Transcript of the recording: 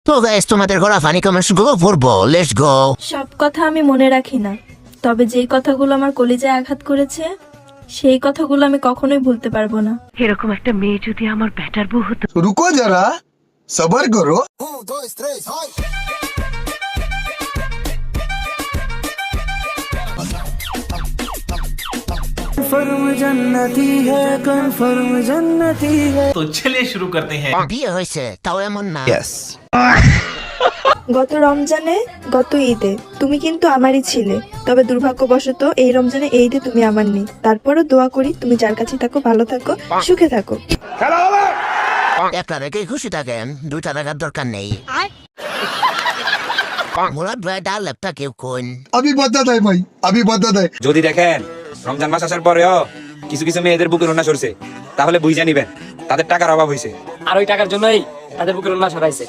তো গাইস তোমাদের করা ফানি কমেন্টস গুলো পড়বো, লেটস গো। সব কথা আমি মনে রাখি না, তবে যেই কথাগুলো আমার কলিজায় আঘাত করেছে সেই কথাগুলো আমি কখনোই ভুলতে পারবো না। এরকম একটা মেয়ে যদি আমার ব্যাটার বউ হতো। रुको जरा सबर करो। तो चलिए शुरू करते हैं। বিয়ে হয়েছে তাও এমন না। গত রমজানে, গত ঈদে তুমি কিন্তু আমারই ছিলে, তবে দুর্ভাগ্যবশত এই রমজানে এই ঈদে তুমি আমার নেই। তারপরও দোয়া করি তুমি যার কাছে থাকো ভালো থাকো, সুখে থাকো। একটা রেখে খুশি থাকেন, দুইটা রাখার দরকার নেই। মুরাদ ভাই ডাল ল্যাপটা কেউ কোন अभी बदत है भाई, अभी बदत है। যদি দেখেন রমজান মাস আসার পরেও কিছু কিছু মেয়েদের বুকের ওড়না সরছে, তাহলে বুঝে নিবেন তাদের টাকার অভাব হয়েছে। আর ওই টাকার জন্যই তাদের বুকের ওড়না সরাইছে।